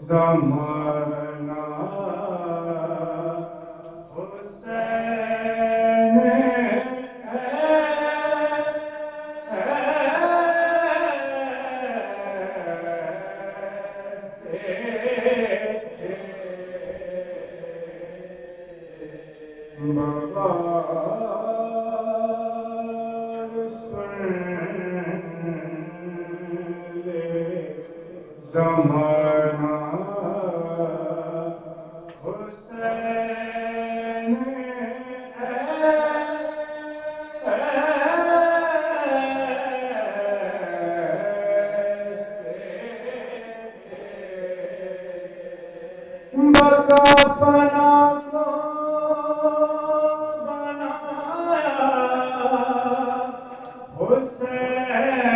زمانہ حسین مغار سن لے زمانہ حسین بقا فنا کو بنایا حسین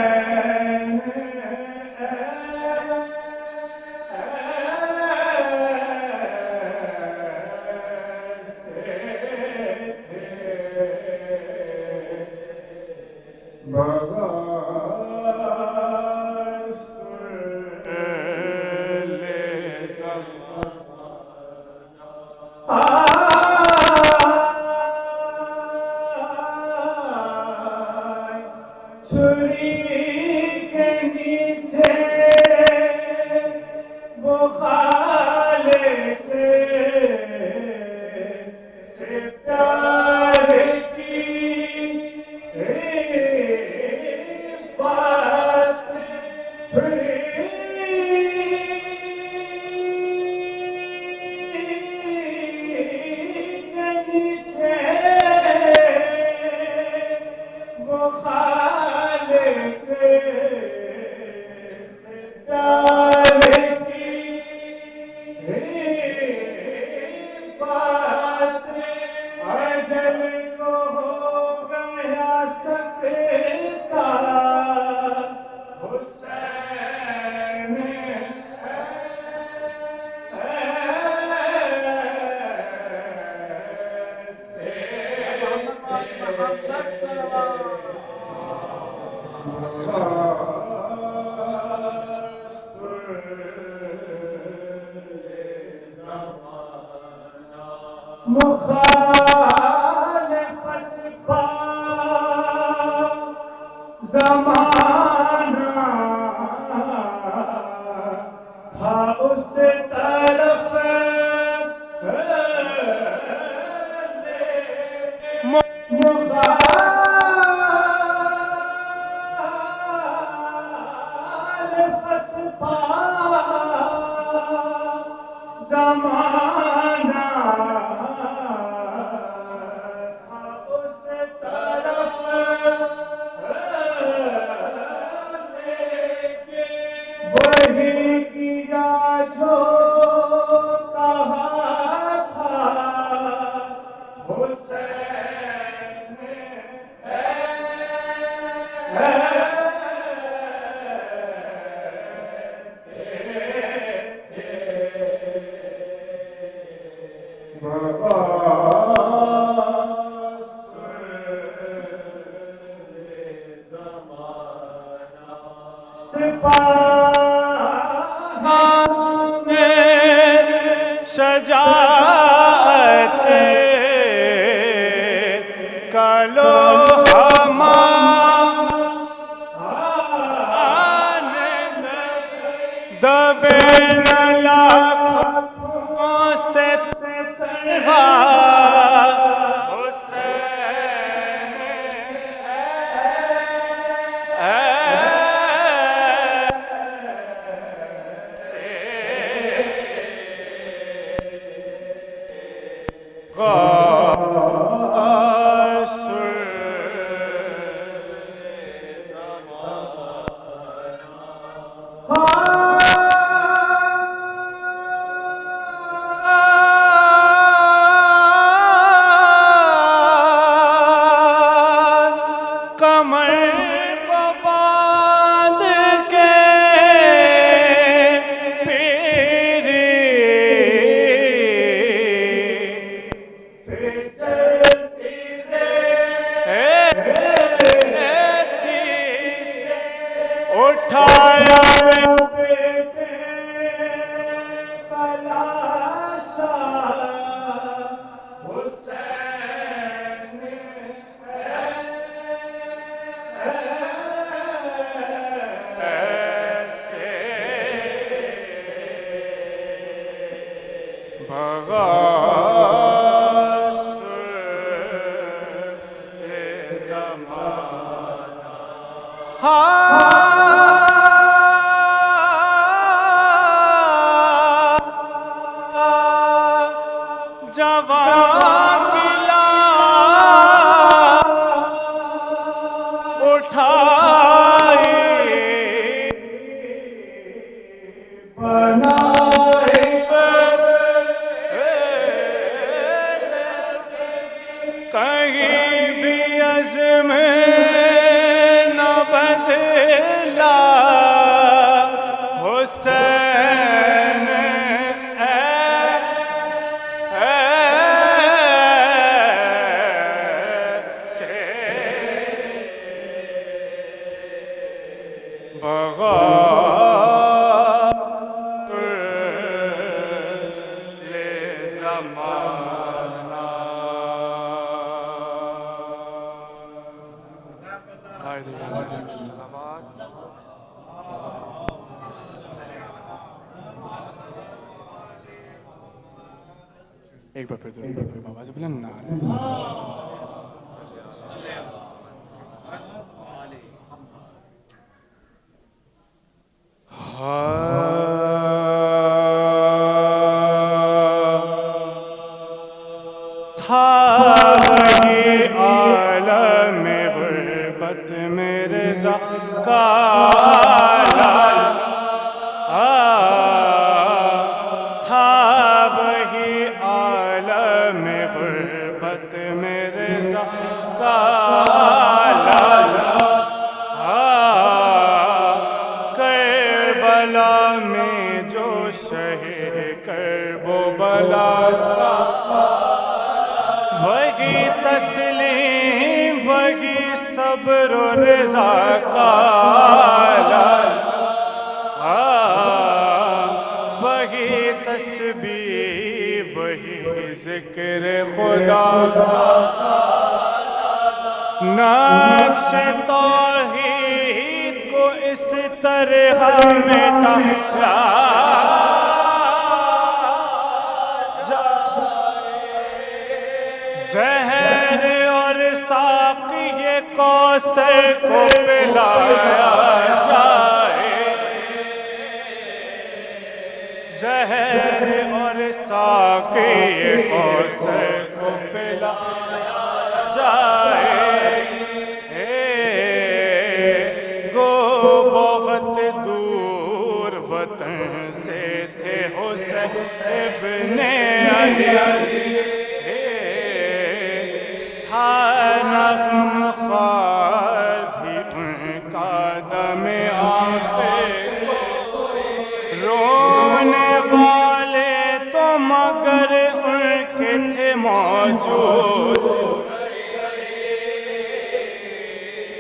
مغار سن لے چھری کے نیچے وہ خالق سے پیار کی بات چھری کے نیچے وہ خالق سے پیار کی بات اجل کو ہو گیا سکتا حسین مخالفت پا زمانہ تھا اس طرف مخالفت پا زمانہ وہی کیا جو کہا تھا حسین سپاہ شجاعت کا لوہا دبے نہ لاکھوں سے تنہا اٹھایا بیٹے کا لاشا حسین ایسے بھگا جوان کی لاش اٹھائی بنائے کہیں بھی عزم نہ بدلا حسین ایک بار پھر دو بابا سے بلند نہ تھا وہی عالم غربت میں رضا کا تھا وہی عالم غربت میں رضا کا کربلا میں جو شہر کرب و بلا کا وہی تسلیم وہی صبر و رضا کا وہی تسبیح وہی ذکر خدا کا نقش توحید کو اس طرح مٹایا زہر اور ساقی کوثر کو پلایا جائے زہر اور ساقی کوثر کو پلایا جائے گو بہت دور وطن سے تھے حسین ابن علی نغم خوار بھی ان کا دم آخر رونے والے تو مگر ان کے تھے موجود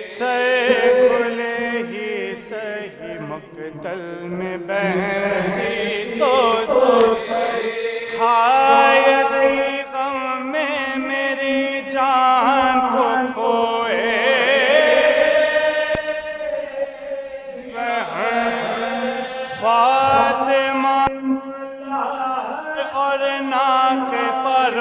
سر کھلے ہی سہی مقتل میں بہتی تو تھا یقین غم میں میری جان کو کھوئے فاطمہ اور ناک پر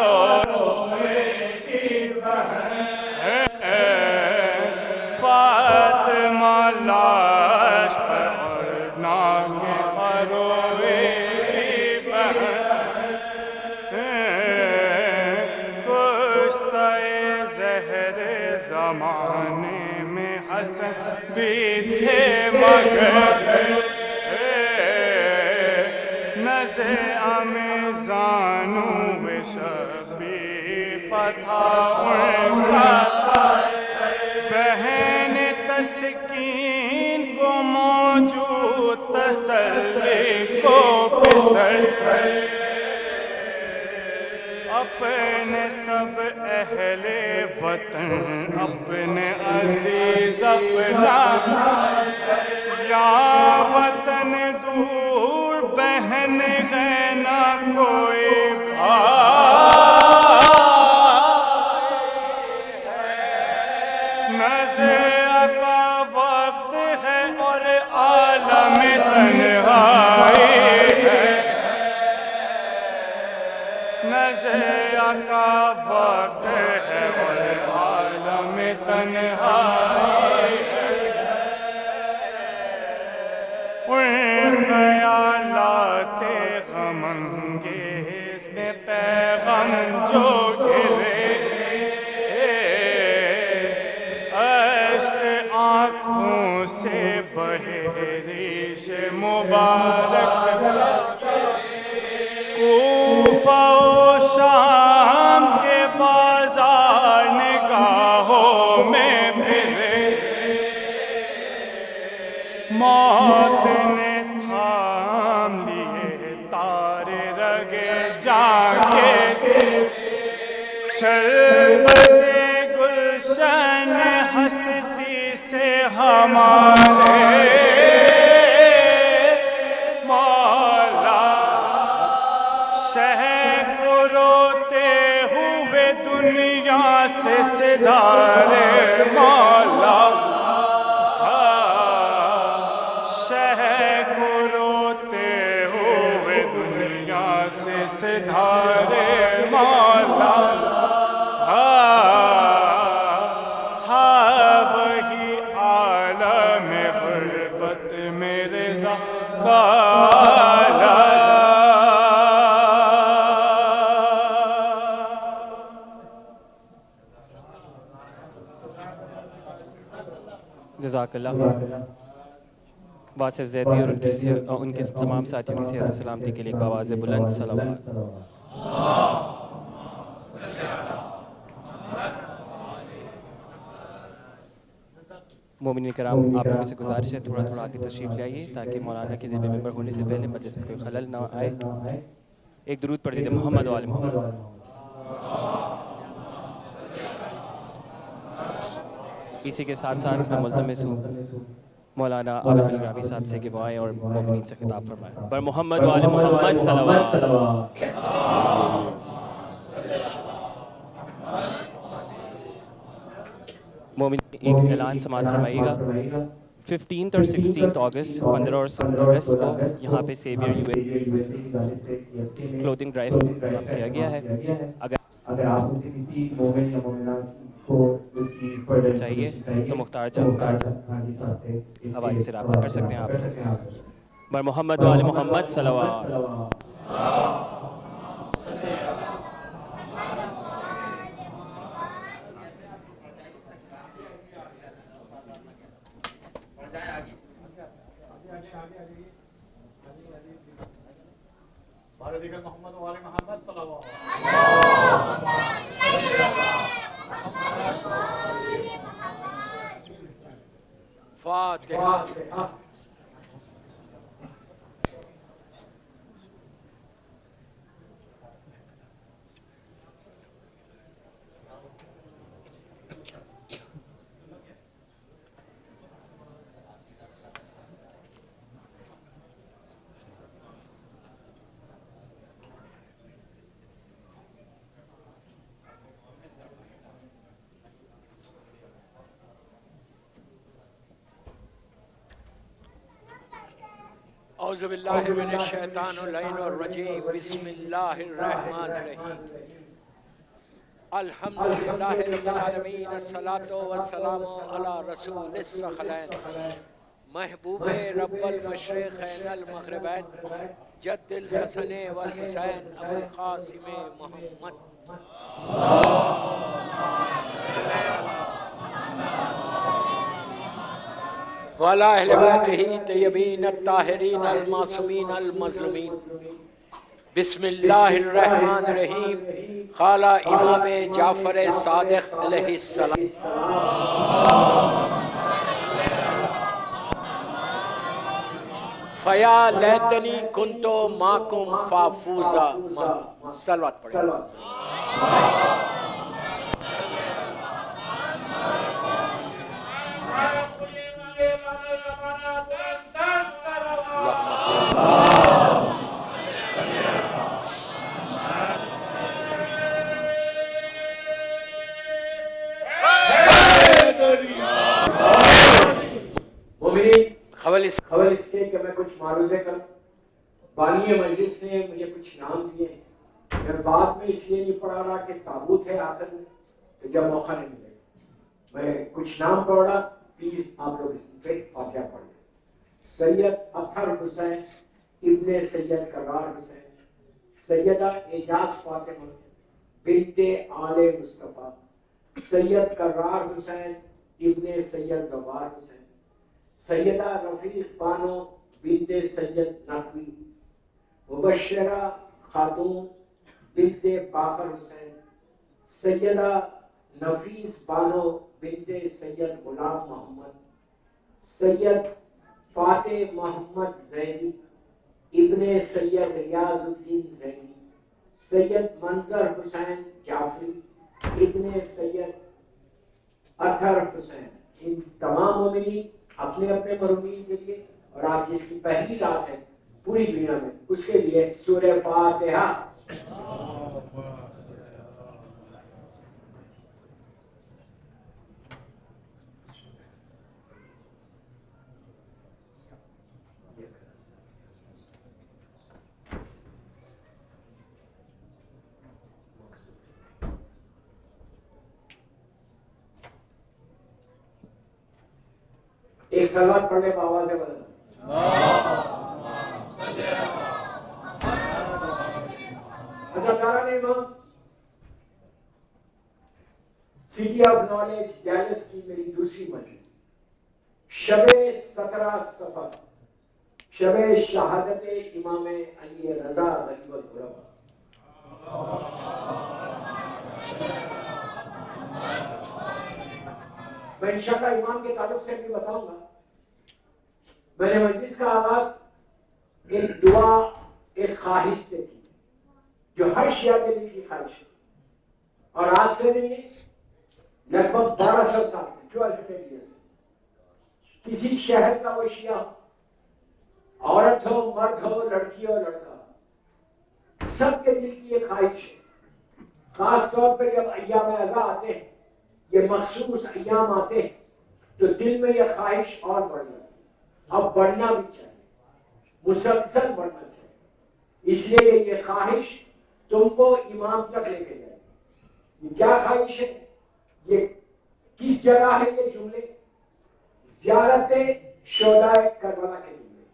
فاطمہ لاش پر اور ناک پر زمانے میں حسن بھی تھے مگر نزع میں زانو شبی پتھا ان کا بہن تسکین کو موجود تسلی کو پسر اپنے سب اہل وطن اپنے عزیز اپنا یا نزع کا وقت ہے اور عالم تنہائی ہے، نزع کا وقت ہے اور عالم تنہائی ہے، ان خیالات غم انگیز میں پیغام جو گرے، اشک آنکھوں سے بہے ریش مبارک، کوفہ و شام کے بازار نگاہوں میں پھرے، موت نے تھام لیے تارے رگے جان کے، شرب سے گلشن ہستی سے ہمارے مولا، شہ کو روتے ہوئے دنیا سے سدھارے مولا، شہ کو روتے ہوئے دنیا سے سدھارے مولا، تھا وہی عالم غربت میں رضا کا عالم۔ جزاک اللہ۔ واصف زیدی اور ان کے تمام ساتھیوں کی صحت و سلامتی کے لیے ایک بآواز بلند صلوات۔ مومنین کرام، آپ لوگوں سے گزارش ہے تھوڑا تھوڑا آگے تشریف لے آئیے تاکہ مولانا کے ذیل ممبر ہونے سے پہلے مجلس میں کوئی خلل نہ آئے۔ ایک درود پڑھ دیتے محمد و آل محمد۔ اسی کے ساتھ ساتھ میں ملتمس ہوں مولانا عابد بلگرامی صاحب سے کہ وہ آئیں اور مومنین سے خطاب فرمائیں۔ بر محمد و آل محمد صلوات۔ مومن ایک اعلان سماعت فرمائیے گا۔ 15 اور 16 اگست 15 اور 16 اگست کو یہاں پہ severe U S clothing drive program کیا گیا ہے۔ اگر آپ میں سے کسی مومن یا مومنہ کو اس کی پروڈکٹ چاہیے تو مختار جہانگیر صاحب سے حوالے سے رابطہ کر سکتے ہیں آپ۔ بر محمد و آل محمد صلوات۔ محمد و آل محمد صلوات۔ فاتحہ۔ اعوذ باللہ من الشیطان اللعین الرجیم، بسم اللہ الرحمن الرحیم، الحمدللہ رب العالمین، الصلاة والسلام علی رسول الثقلین، محبوب رب المشرقین المغربین، جد الحسن والحسین ابو القاسم محمد۔ وعلی اہل بیتہ طیبین الطاہرین المعصومین المظلومین۔ بسم اللہ الرحمن الرحیم، قال امام جعفر صادق علیہ السلام، فیا لیتنی کنتو ماکم فافوزا ماکم۔ صلوات پڑھیں۔ خبر اس کے کہ میں کچھ معروضے کروں. بانی مجلس نے مجھے کچھ نام دیے ہیں. میں بعد میں اس لیے نہیں پڑھا رہا کہ تابوت ہے آخر میں تو جب موقع نہیں ملے گا. میں کچھ نام پڑھ رہا, پلیز آپ لوگ اس پہ فاتحہ پڑھ لیں. سید اطہر حسین ابن سید قرار حسین, سیدہ اعجاز فاطمہ بنت آل مصطفیٰ, سید قرار حسین ابن سید زوار حسین, سیدہ رفیق بانو بنت سید نقوی, مبشرہ خاتون بنت باقر حسین, سیدہ نفیس بانو بنت سید غلام محمد, سید فاتح محمد زینی ابن سید ریاض الدین زینی, سید منظر حسین جعفری ابن سید اطہر حسین. ان تمام مومنین اپنے اپنے مرحومین کے لیے اور آج جس کی پہلی رات ہے پوری دنیا میں اس کے لیے سورہ فاتحہ. ایک سلوات پڑھنے کو آواز ہے بدل. سٹی آف نالج ڈیلس کی میری دوسری مجلس, شب 17 صفر, شب شہادت امام علی رضا غریب الغربا. میں انشاءاللہ امام کے تعلق سے بھی بتاؤں گا. میں نے مجلس کا آغاز ایک دعا ایک خواہش سے کی جو ہر شیعہ کے دل کی خواہش ہے, اور آج سے نہیں لگ بھگ 1200 سال سے, 1200 years سے کسی شہر کا وہ شیعہ ہو, عورت ہو مرد ہو لڑکی ہو لڑکا, سب کے دل کی ایک خواہش ہے. خاص طور پر جب ایام عزا آتے ہیں, یہ مخصوص ایام آتے ہیں, تو دل میں یہ خواہش اور بڑھ جاتی ہے. اب بڑھنا بھی چاہیے, مسلسل بڑھنا چاہیے. اس لیے یہ خواہش تم کو امام تک لے کے جائے. یہ کیا خواہش ہے, یہ کس جگہ ہے یہ جملے؟ زیارت شہداء کربلا کے جملے.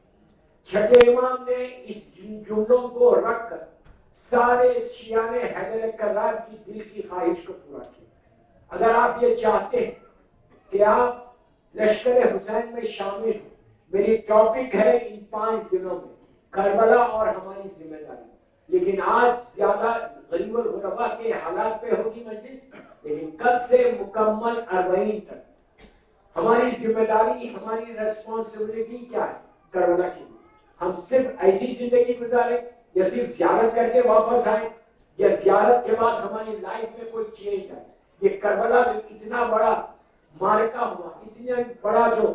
چھٹے امام نے اس جملوں کو رکھ کر سارے شیعہ حیدر کرار کی دل کی خواہش کو پورا کیا. اگر آپ یہ چاہتے ہیں کہ آپ لشکر حسین میں شامل ہوں, میری ٹاپک ہے ان 5 دنوں میں کربلا اور ہماری ذمہ داری. لیکن آج زیادہ غریب الغربا کے حالات پہ ہوگی مجلس, لیکن کل سے مکمل 40 تک ہماری ذمہ داری, ہماری ریسپانسبلٹی کیا ہے کربلا کی. ہم صرف ایسی زندگی گزارے یا صرف زیارت کر کے واپس آئیں, یا زیارت کے بعد ہماری لائف میں کوئی چینج آئے. یہ کربلا جو اتنا بڑا مارکا ہوا, اتنا بڑا جو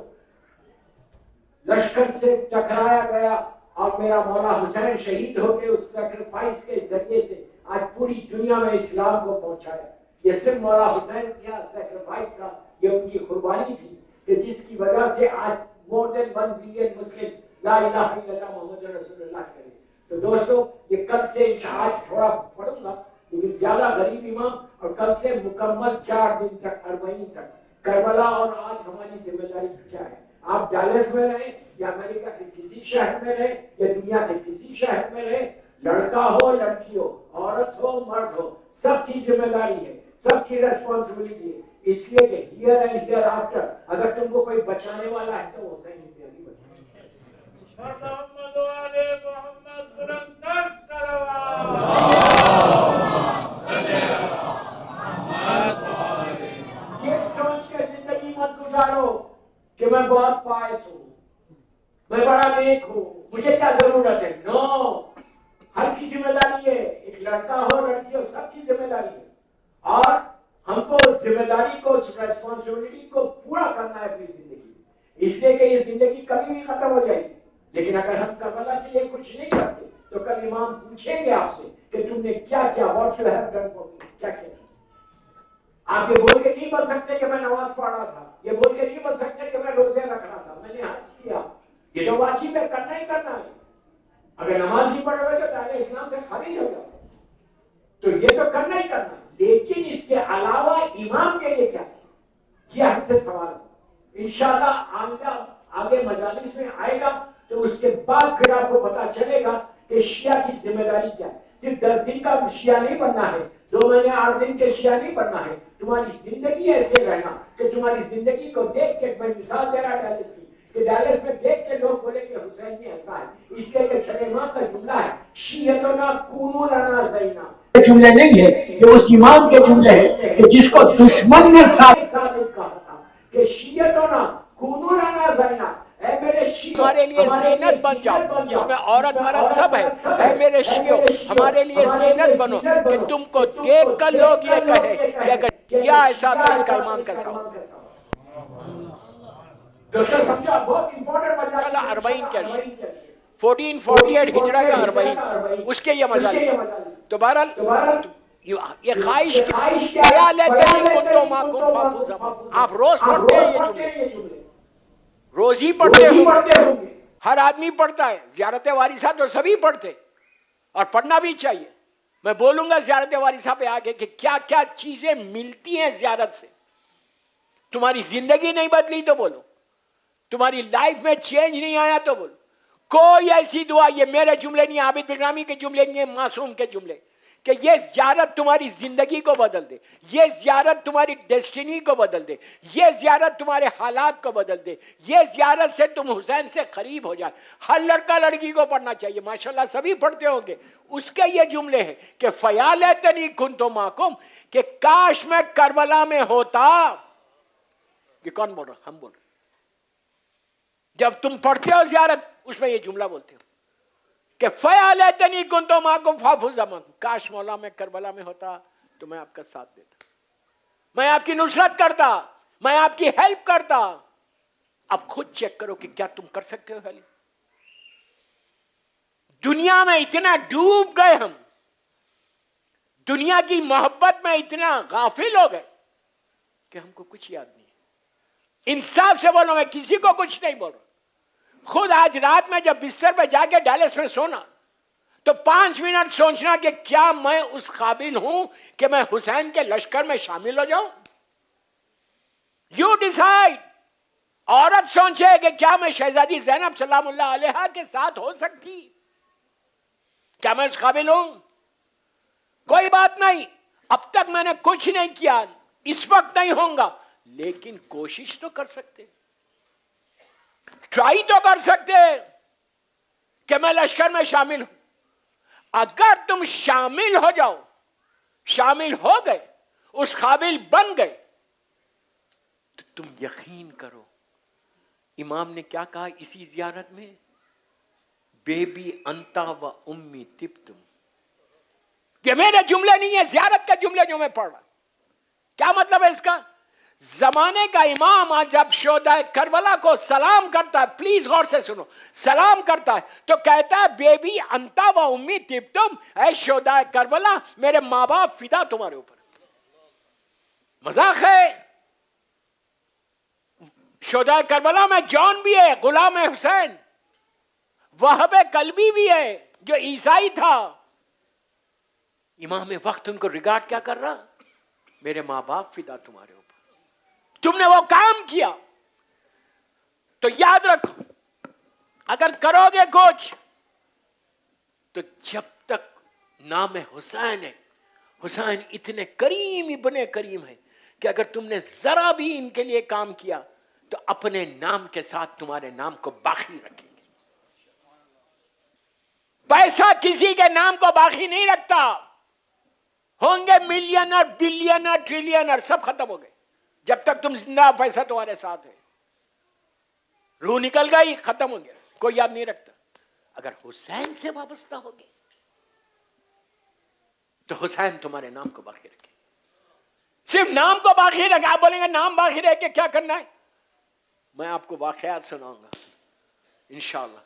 لشکر سے ٹکرایا گیا, اور میرا مولا حسین شہید ہو کے اس سیکریفائس کے ذریعے سے آج پوری دنیا میں اسلام کو پہنچایا. یہ صرف مولا حسین کا سیکریفائس تھا, یہ ان کی قربانی تھی کہ جس کی وجہ سے آج مور دین 1 بلین مسلم لا الہ الا اللہ محمد رسول اللہ کرے. تو دوستو یہ کل سے آج تھوڑا پڑھوں گا لیکن زیادہ غریب امام, اور کل سے مکمل 4 دن تک 40 تک کربلا اور آج ہماری ذمہ داری کیا ہے. آپ ڈالس میں رہیں یا امریکہ کے کسی شہر میں رہیں یا دنیا کے کسی شہر میں رہیں, لڑکا ہو لڑکی ہو, عورت ہو مرد ہو, سب کی ذمہ داری ہے, سب کی ریسپانسبلٹی ہے. اس لیے کہ ہیئر اینڈ ہیئر آفٹر اگر تم کو کوئی بچانے والا ہے تو حسین ابن علی بچانے. محمد و آل محمد بلندتر صلوات. یہ سوچ کے زندگی مت گزارو کہ میں بہت پائس ہوں, میں بڑا نیک ہوں, مجھے کیا ضرورت ہے. نو, ہر کی ذمہ داری ہے, ایک لڑکا ہو لڑکی ہو سب کی ذمہ داری ہے, اور ہم کو ذمہ داری کو, ریسپانسبلٹی کو پورا کرنا ہے اپنی زندگی. اس لیے کہ یہ زندگی کبھی بھی ختم ہو جائے گی, لیکن اگر ہم کربلا کے لیے کچھ نہیں کرتے تو کل امام پوچھیں گے آپ سے کہ تم نے کیا کیا, what you have done for me, کیا کیا. آپ یہ بول کے نہیں بول سکتے کہ میں نماز پڑھ رہا تھا, یہ بول کے نہیں بول سکتے کہ میں روزے رکھ رہا تھا, میں نے حج کیا, اگر نماز نہیں پڑھو گے تو دائرہ اسلام سے خارج ہو جاؤ. تو یہ تو کرنا ہی کرنا ہے، لیکن اس کے علاوہ امام کے لیے کیا ہے، یہ ہم سے سوال ہے. انشاءاللہ آگے مجالس میں آئے گا تو اس کے بعد پھر آپ کو پتا چلے گا کہ شیعہ کی ذمہ داری کیا ہے. صرف 10 دن کا شیعہ نہیں بننا ہے، 2 مہینے 8 دن کے شیعہ نہیں بننا ہے. تمہاری زندگی ایسے رہنا کہ تمہاری زندگی کو دیکھ کے، میں مثال دے رہا ڈیلس کی، کہ ڈیلس میں دیکھ کے لوگ بولے کہ حسین بھی ایسا ہے. اس لیے کہ چھٹے امام کا جملہ ہے، شیعتنا کونوا لنا زینا. یہ جملے نہیں ہے، یہ اس امام کے جملے ہیں کہ جس کو دشمن نے ثابت کہا تھا کہ شیعتنا کونوا لنا زینا. اے میرے شیعوں، ہمارے لیے زینت بن جاؤ، جس میں عورت مرد سب ہے. اے میرے شیعوں، ہمارے لیے زینت بنو کہ تم کو دیکھ کر لوگ یہ کہے کہ اگر کیا ایسا تو اس کا امام کیسا ہو. دوستو سمجھا، بہت امپورٹنٹ مسئلہ. 40 کے عرصے 1448 ہجرہ کا 40 اس کے یہ مجالس. تو بہرحال یہ خواہش خیال ہے تنی کنتو ماکم فافو زمان. آپ روز پڑھتے ہیں یہ جملے، روز ہی پڑھتے ہوں گے. ہر آدمی پڑھتا ہے. زیارت وارثہ تو سبھی پڑھتے اور پڑھنا بھی چاہیے. میں بولوں گا زیارت وارثہ پہ آگے کہ کیا کیا چیزیں ملتی ہیں زیارت سے. تمہاری زندگی نہیں بدلی تو بولو، تمہاری لائف میں چینج نہیں آیا تو بولو. کوئی ایسی دعا، یہ میرے جملے نہیں، عابد بن کے جملے نہیں، معصوم کے جملے، کہ یہ زیارت تمہاری زندگی کو بدل دے، یہ زیارت تمہاری ڈیسٹینی کو بدل دے، یہ زیارت تمہارے حالات کو بدل دے، یہ زیارت سے تم حسین سے قریب ہو جائے. ہر لڑکا لڑکی کو پڑھنا چاہیے. ماشاءاللہ سبھی پڑھتے ہوں گے. اس کے یہ جملے ہیں کہ فیا لیتنی کنت معکم، کہ کاش میں کربلا میں ہوتا. یہ کون بول رہا؟ ہم بول رہے. جب تم پڑھتے ہو زیارت، اس میں یہ جملہ بولتے ہو کہ فیا لیتنی کنت معکم فافو زمان، کاش مولا میں کربلا میں ہوتا تو میں آپ کا ساتھ دیتا، میں آپ کی نصرت کرتا، میں آپ کی ہیلپ کرتا. اب خود چیک کرو کہ کیا تم کر سکتے ہو ہیلپ. دنیا میں اتنا ڈوب گئے ہم، دنیا کی محبت میں اتنا غافل ہو گئے کہ ہم کو کچھ یاد نہیں ہے. انصاف سے بولو، میں کسی کو کچھ نہیں بول رہا. خود آج رات میں جب بستر پہ جا کے ڈیلس میں سونا تو 5 منٹ سوچنا کہ کیا میں اس قابل ہوں کہ میں حسین کے لشکر میں شامل ہو جاؤں. You decide. عورت سوچے کہ کیا میں شہزادی زینب سلام اللہ علیہا کے ساتھ ہو سکتی، کیا میں اس قابل ہوں. کوئی بات نہیں، اب تک میں نے کچھ نہیں کیا، اس وقت نہیں ہوں گا، لیکن کوشش تو کر سکتے، ٹرائی تو کر سکتے کہ میں لشکر میں شامل ہوں. اگر تم شامل ہو جاؤ، شامل ہو گئے، اس قابل بن گئے، تو تم یقین کرو امام نے کیا کہا اسی زیارت میں، بیبی انتا و امی تبتم. یہ میرے جملے نہیں ہیں، زیارت کے جملے جو میں پڑھ رہا. کیا مطلب ہے اس کا؟ زمانے کا امام آج جب شہدائے کربلا کو سلام کرتا ہے، پلیز غور سے سنو، سلام کرتا ہے تو کہتا ہے بیبی انتا و امی تبتم، اے شہدائے کربلا میرے ماں باپ فدا تمہارے اوپر. مذاق ہے؟ شہدائے کربلا میں جان بھی ہے، غلام حسین، وہب قلبی بھی ہے جو عیسائی تھا. امام وقت ان کو ریگارڈ کیا کر رہا؟ میرے ماں باپ فدا تمہارے اوپر. تم نے وہ کام کیا تو یاد رکھو، اگر کرو گے کچھ تو جب تک نام حسین ہے، حسین اتنے کریم ابن کریم ہے کہ اگر تم نے ذرا بھی ان کے لیے کام کیا تو اپنے نام کے ساتھ تمہارے نام کو باقی رکھیں گے. پیسہ کسی کے نام کو باقی نہیں رکھتا. ہوں گے ملینر، بلینر، ٹریلینر، سب ختم ہو گئے. جب تک تم زندہ، پیسہ تمہارے ساتھ ہے، روح نکل گئی، ختم ہو گیا، کوئی یاد نہیں رکھتا. اگر حسین سے وابستہ ہوگے تو حسین تمہارے نام کو باقی رکھے. صرف نام کو باقی رکھے. آپ بولیں گے نام باقی رہ کے کیا کرنا ہے؟ میں آپ کو واقعات سناؤں گا انشاءاللہ.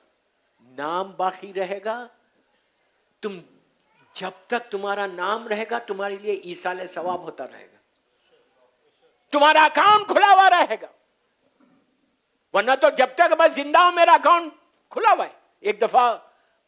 نام باقی رہے گا. تم جب تک تمہارا نام رہے گا تمہارے لیے ایصال ثواب ہوتا رہے گا، تمہارا اکاؤنٹ کھلا ہوا رہے گا. ورنہ تو جب تک میں زندہ ہوں میرا اکاؤنٹ کھلا ہوا ہے. ایک دفعہ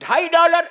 $2.5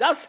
10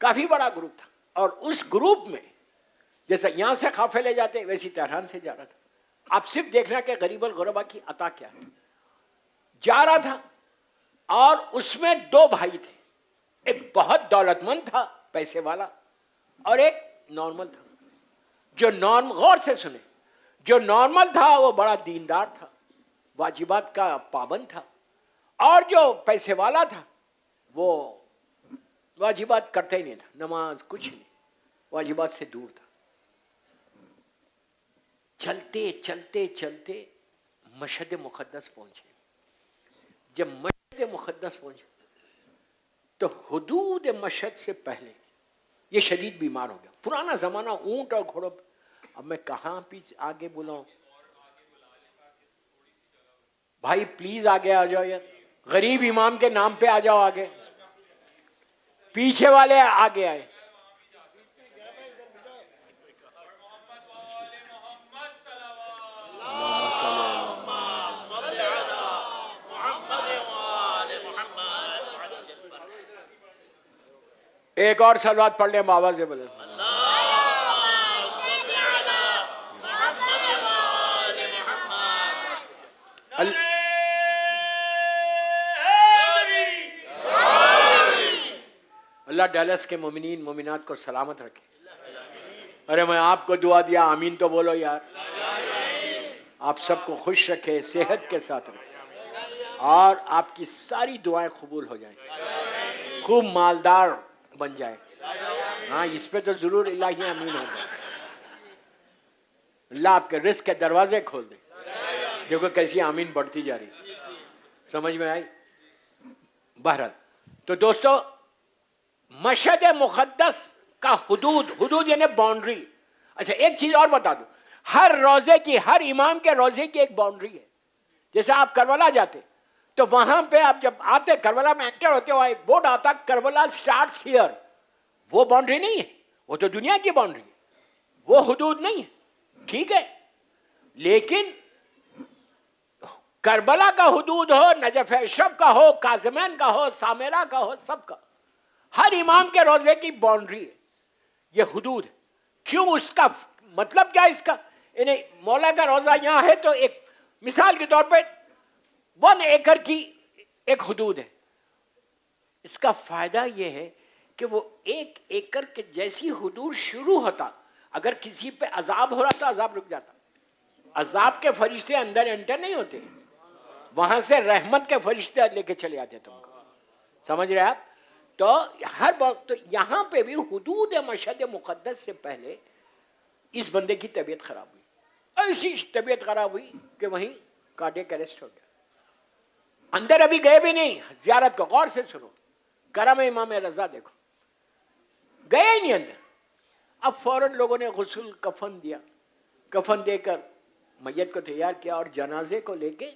کافی بڑا گروپ تھا، اور اس گروپ میں جیسا یہاں سے قافلے لے جاتے ویسی تہران سے جا رہا تھا. آپ صرف دیکھنا کہ غریب الغربا کی عطا کیا ہے. جا رہا تھا اور اس میں 2 بھائی تھے، ایک بہت دولت مند تھا پیسے والا اور ایک نارمل تھا. جو غور سے سنے، جو نارمل تھا وہ بڑا دیندار تھا، واجبات کا پابند تھا، اور جو پیسے والا تھا وہ واجبات کرتا ہی نہیں تھا، نماز کچھ نہیں، واجبات سے دور تھا. چلتے چلتے چلتے مشہد مقدس پہنچے. جب مشہد مقدس پہنچے تو حدود مشہد سے پہلے یہ شدید بیمار ہو گیا. پرانا زمانہ، اونٹ اور گھوڑوں. اب میں کہاں پیچھے آگے بلاؤں؟ بھائی پلیز آگے آ جاؤ یار، غریب امام کے نام پہ آ جاؤ آگے. پیچھے والے آگے آئے. ایک اور صلوات پڑھ لیں بابا سے بولے. اللہ ڈیلس کے مومنین مومنات کو سلامت رکھے. ارے میں آپ کو دعا دیا، آمین تو بولو یار. آپ سب کو خوش رکھے، صحت کے ساتھ رکھے، اور آپ کی ساری دعائیں قبول ہو جائیں، خوب مالدار بن جائے. ہاں اس پہ تو ضرور الہی آمین ہوگا. اللہ آپ کے رزق کے دروازے کھول دے. دیکھو کیسی آمین بڑھتی جا رہی. سمجھ میں آئی؟ بہرحال تو دوستو، مشہد مقدس کا حدود یعنی باؤنڈری. اچھا ایک چیز اور بتا دوں، ہر روزے کی، ہر امام کے روزے کی ایک باؤنڈری ہے. جیسے آپ کربلا جاتے تو وہاں پہ آپ جب آتے، کربلا میں انٹر ہوتے ہو، ایک بورڈ آتا کربلا سٹارٹس ہیئر. وہ باؤنڈری نہیں ہے، وہ تو دنیا کی باؤنڈری ہے، وہ حدود نہیں ہے. ٹھیک ہے، لیکن کربلا کا حدود ہو، نجف اشرف کا ہو، کاظمین کا ہو، سامرا کا ہو، سب کا، ہر امام کے روزے کی باؤنڈری ہے. یہ حدود ہے. کیوں؟ اس کا مطلب کیا ہے اس کا؟ یعنی مولا کا روزہ یہاں ہے تو ایک مثال کے طور پہ 1 ایکڑ کی ایک حدود ہے. اس کا فائدہ یہ ہے کہ وہ 1 ایکڑ کے جیسی حدود شروع ہوتا، اگر کسی پہ عذاب ہو رہا تو عذاب رک جاتا. عذاب کے فرشتے اندر انٹر نہیں ہوتے، وہاں سے رحمت کے فرشتے لے کے چلے آتے تم کو. سمجھ رہے آپ؟ تو ہر وقت تو یہاں پہ بھی حدود مشہد مقدس سے پہلے اس بندے کی طبیعت خراب ہوئی. ایسی طبیعت خراب ہوئی کہ وہیں کارڈیک اریسٹ ہو گیا. اندر ابھی گئے بھی نہیں، زیارت کو غور سے سنو. کرم امام رضا دیکھو، گئے ہی نہیں اندر. اب فوراً لوگوں نے غسل کفن دیا، کفن دے کر میت کو تیار کیا اور جنازے کو لے کے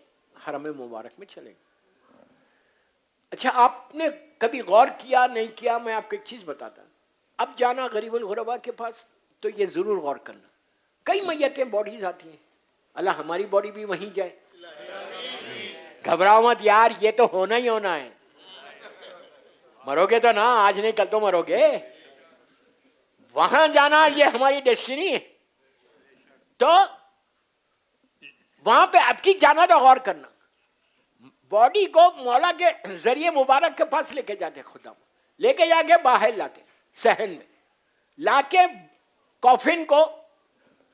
حرم مبارک میں چلے گئے. اچھا آپ نے کبھی غور کیا نہیں کیا؟ میں آپ کو ایک چیز بتاتا ہوں. اب جانا غریب الغربا کے پاس تو یہ ضرور غور کرنا. کئی میتیں باڈیز آتی ہیں، اللہ ہماری باڈی بھی وہیں جائے. گھبراؤ مت یار، یہ تو ہونا ہی ہونا ہے. مرو گے تو نا، آج نہیں کل تو مرو گے. وہاں جانا یہ ہماری ڈیسٹینی ہے. تو وہاں پہ اب کی جانا تو غور کرنا. باڈی کو مولا کے ذریعے مبارک کے پاس لے کے جاتے، خدا لے کے جا کے باہر لاتے صحن میں، لا کے کافن کو،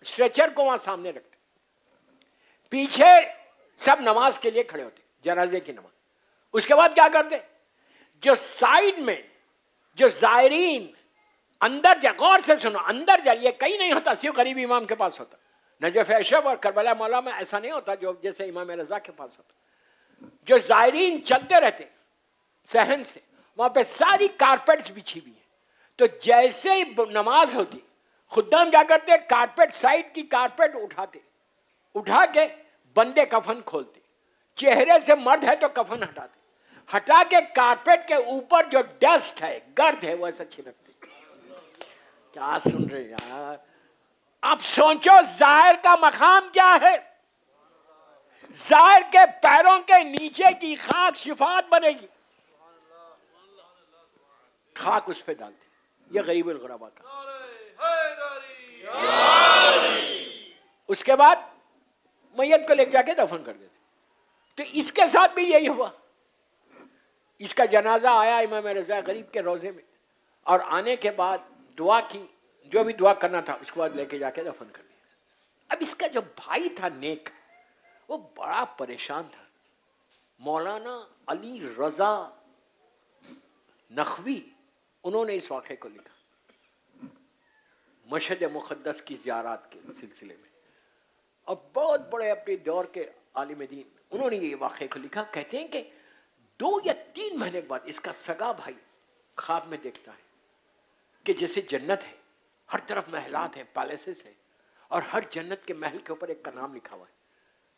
اسٹریچر کو وہاں سامنے رکھتے. پیچھے سب نماز کے لیے کھڑے ہوتے، جنازے کی نماز. اس کے بعد کیا کرتے؟ جو سائیڈ میں جو زائرین اندر جا، غور سے سنو، اندر جا، یہ کہیں نہیں ہوتا، صرف غریب امام کے پاس ہوتا. نجف اشرف اور کربلا مولا میں ایسا نہیں ہوتا جو جیسے امام رضا کے پاس ہوتا. جو زائرین چلتے رہتے صحن سے، وہاں پہ ساری کارپیٹس بچھی ہوئی ہیں. تو جیسے ہی نماز ہوتی، خدام کیا کرتے؟ کارپیٹ، سائڈ کی کارپیٹ اٹھاتے، اٹھا کے بندے کفن کھولتے. چہرے سے مرد ہے تو کفن ہٹاتے، ہٹا کے کارپیٹ کے اوپر جو ڈسٹ ہے، گرد ہے، وہ ایسا چھڑکتے. کیا سن رہے یار؟ اب سوچو ظاہر کا مقام کیا ہے. ظاہر کے پیروں کے نیچے کی خاک شفاعت بنے گی. خاک اس پہ ڈالتے، یہ غریب الغربا کا. اس کے بعد میت کو لے جا کے دفن کر دیتے. تو اس کے ساتھ بھی یہی ہوا. اس کا جنازہ آیا امام رضا غریب کے روضے میں, اور آنے کے بعد دعا کی, جو بھی دعا کرنا تھا اس کے بعد لے کے جا کے دفن کر دیا. اب اس کا جو بھائی تھا نیک, وہ بڑا پریشان تھا. مولانا علی رضا نخوی, انہوں نے اس واقعے کو لکھا مشہد مقدس کی زیارات کے سلسلے میں, اور بہت بڑے اپنے دور کے عالم دین, انہوں نے یہ واقعے کو لکھا. کہتے ہیں کہ 2 یا 3 مہینے بعد اس کا سگا بھائی خواب میں دیکھتا ہے کہ جیسے جنت ہے, ہر طرف محلات ہیں, پیلیسز ہیں, اور ہر جنت کے محل کے اوپر ایک کا نام لکھا ہوا ہے.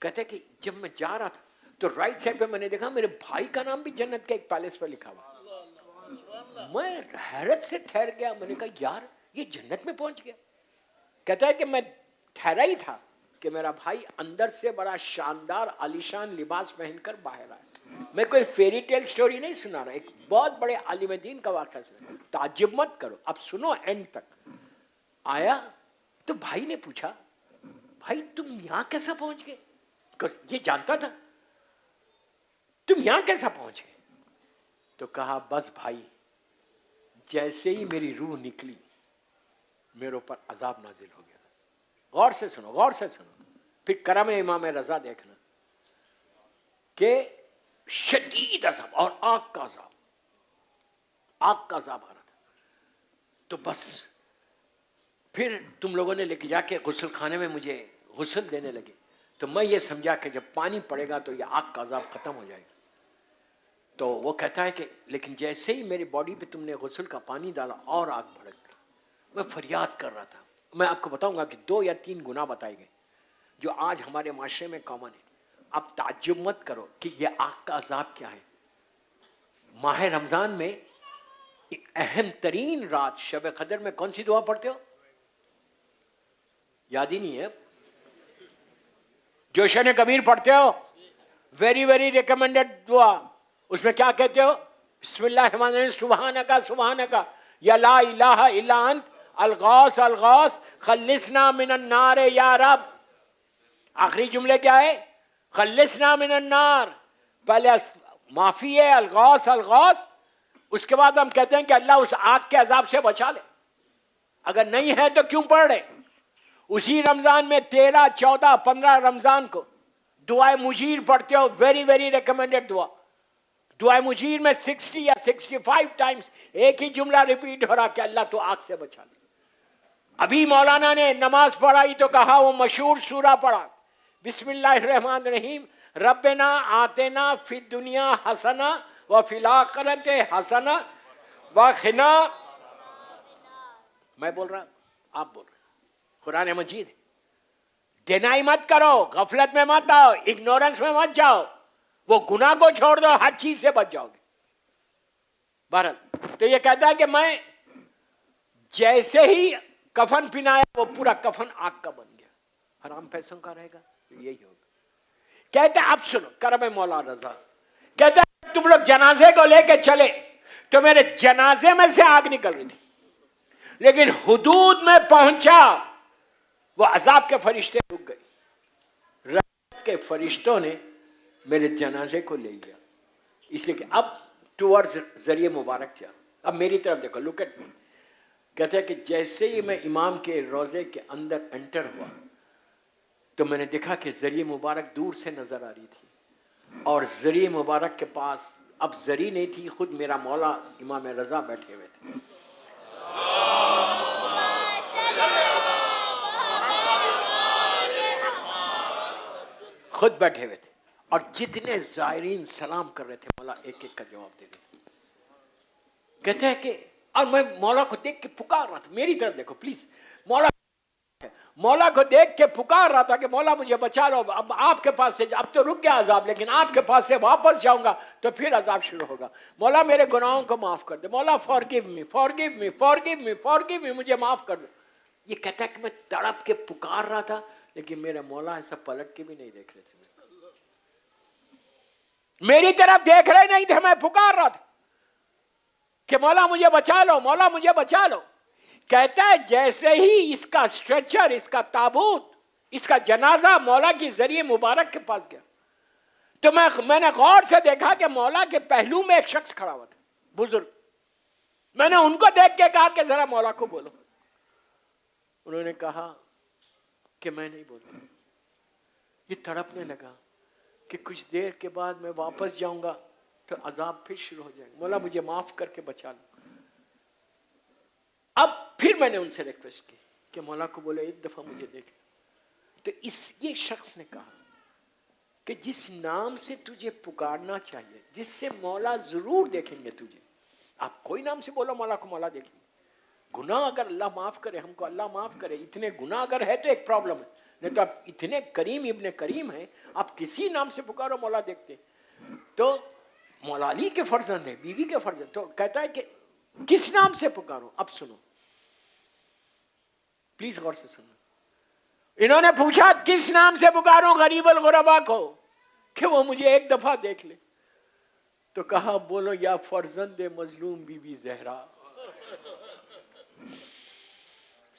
کہتے ہیں کہ جب میں جا رہا تھا تو رائٹ سائڈ پہ میں نے دیکھا میرے بھائی کا نام بھی جنت کے ایک پیلس پہ لکھا ہوا. میں حیرت سے ٹھہر گیا, میں نے کہا یار یہ جنت میں پہنچ گیا. کہتا ہے کہ میں ٹھہرا ہی تھا کہ میرا بھائی اندر سے بڑا شاندار عالیشان لباس پہن کر باہر آیا. میں کوئی فیری ٹیل سٹوری نہیں سنا رہا, ایک بہت بڑے عالم دین کا واقعہ سنا. تعجب مت کرو, اب سنو اینڈ تک. آیا تو بھائی نے پوچھا, بھائی تم یہاں کیسا پہنچ گئے؟ یہ جانتا تھا, تم یہاں کیسا پہنچ گئے؟ تو کہا بس بھائی, جیسے ہی میری روح نکلی میرے اوپر عذاب نازل ہو گیا. غور سے سنو, غور سے سنو, پھر کرم امام رضا دیکھنا کہ شدید عذاب اور آگ کا عذاب, آگ کا عذاب آ رہا تھا. تو بس پھر تم لوگوں نے لے کے جا کے غسل خانے میں مجھے غسل دینے لگے. تو میں یہ سمجھا کہ جب پانی پڑے گا تو یہ آگ کا عذاب ختم ہو جائے گا. تو وہ کہتا ہے کہ لیکن جیسے ہی میری باڈی پہ تم نے غسل کا پانی ڈالا اور آگ بھڑک گئی. میں فریاد کر رہا تھا. میں آپ کو بتاؤں گا کہ 2 یا 3 گناہ بتائے گئے جو آج ہمارے معاشرے میں کامن ہے. اب تعجب مت کرو کہ یہ آگ کا عذاب کیا ہے. ماہ رمضان میں ایک اہم ترین رات شب قدر میں کون سی دعا پڑھتے ہو؟ یاد ہی نہیں ہے. جوشن کبیر پڑھتے ہو, ویری ویری ریکمینڈڈ دعا. اس میں کیا کہتے ہو؟ بسم اللہ الرحمن الرحیم, سبحانکا سبحانکا یا لا الہ الا انت الغوث الغوث خلصنا من النار یا رب. آخری جملے کیا ہے؟ خلصنا من النار. پہلے معافی ہے الغوث الغوث, اس کے بعد ہم کہتے ہیں کہ اللہ اس آگ کے عذاب سے بچا لے. اگر نہیں ہے تو کیوں پڑھ رہے؟ اسی رمضان میں 13, 14, 15 رمضان کو دعائے مجیر پڑھتے ہو, ویری ویری ریکمینڈڈ دعا. دعائے مجیر میں 60 یا 65 ٹائمز ایک ہی جملہ ریپیٹ ہو رہا کہ اللہ تو آگ سے بچا لے. ابھی مولانا نے نماز پڑھائی تو کہا وہ مشہور سورہ پڑھا, بسم اللہ الرحمن الرحیم, ربنا آتنا فی الدنیا حسنہ وفی الآخرۃ حسنہ وقنا. میں بول رہا, آپ بول رہے, قرآن مجید. ڈینائی مت کرو, غفلت میں مت آؤ, اگنورنس میں مت جاؤ, وہ گناہ کو چھوڑ دو, ہر چیز سے بچ جاؤ گے. بہرحال تو یہ کہتا ہے کہ میں جیسے ہی کفن پہنایا وہ پورا کفن آگ کا بن گیا, حرام پیسوں کا رہے گا, یہی ہوگا. کہتے ہیں اب سنو کرم مولا رضا, کہتے ہیں تم لوگ جنازے کو لے کے چلے تو میرے جنازے میں سے آگ نکل رہی تھی, لیکن حدود میں پہنچا وہ عذاب کے فرشتے رک گئے. رحمت کے فرشتوں نے میرے جنازے کو لے لیا, اس لیے کہ اب ٹورڈز ذریعہ مبارک کیا. اب میری طرف دیکھو, لک ایٹ می. کہتے ہیں کہ جیسے ہی میں امام کے روضے کے اندر انٹر ہوا تو میں نے دیکھا کہ ذریعہ مبارک دور سے نظر آ رہی تھی, اور ذریعہ مبارک کے پاس اب ذری نہیں تھی, خود میرا مولا امام رضا بیٹھے ہوئے تھے. خود بیٹھے ہوئے تھے, اور جتنے زائرین سلام کر رہے تھے مولا ایک ایک کا جواب دے رہے تھے. کہتے ہیں کہ اور میں مولا کو دیکھ کے پکار رہا تھا, میری طرف دیکھو پلیز, مولا کو دیکھ کے پکار رہا تھا کہ مولا مجھے بچا لو, اب آپ کے پاس سے, اب تو رک گیا عذاب, لیکن آپ کے پاس سے واپس جاؤں گا تو پھر عذاب شروع ہوگا. مولا میرے گناہوں کو معاف کر دے, مولا فارگیو می فارگیو می فارگیو می فارگیو می, مجھے معاف کر دو. یہ کہتا ہے کہ میں تڑپ کے پکار رہا تھا, لیکن میرے مولا ایسا پلٹ کے بھی نہیں دیکھ رہے تھے, میری طرف دیکھ رہے نہیں تھے. میں پکار رہا تھا کہ مولا مجھے بچا لو، مولا مجھے بچا لو. کہتا ہے جیسے ہی اس کا اسٹریچر، اس کا تابوت، اس کا جنازہ مولا کی ذریعے مبارک کے پاس گیا تو میں نے غور سے دیکھا کہ مولا کے پہلو میں ایک شخص کھڑا ہوا تھا، بزرگ. میں نے ان کو دیکھ کے کہا کہ ذرا مولا کو بولو. انہوں نے کہا کہ میں نہیں بولتا. یہ تڑپنے لگا کہ کچھ دیر کے بعد میں واپس جاؤں گا تو عذاب پھر شروع ہو جائے گا، مولا مجھے معاف کر کے بچا لو. اب پھر میں نے ان سے ریکویسٹ کی کہ مولا کو بولے ایک دفعہ مجھے دیکھ لو. تو یہ شخص نے کہا کہ جس نام سے تجھے پکارنا چاہیے، جس سے مولا ضرور دیکھیں گے تجھے، آپ کوئی نام سے بولو مولا کو مولا دیکھیں گے. گناہ اگر اللہ معاف کرے، ہم کو اللہ معاف کرے، اتنے گناہ اگر ہے تو ایک پرابلم ہے، نہیں تو آپ اتنے کریم ابن کریم ہیں، آپ کسی نام سے پکارو مولا دیکھتے. تو مولا علی کے فرزند ہیں، بیوی کے فرزند. تو کہتا ہے کہ کس نام سے پکارو. اب سنو پلیز غور سے سنو. انہوں نے پوچھا کس نام سے پکاروں غریب الغربا کو کہ وہ مجھے ایک دفعہ دیکھ لے. تو کہا بولو یا فرزند مظلوم بی بی زہرا.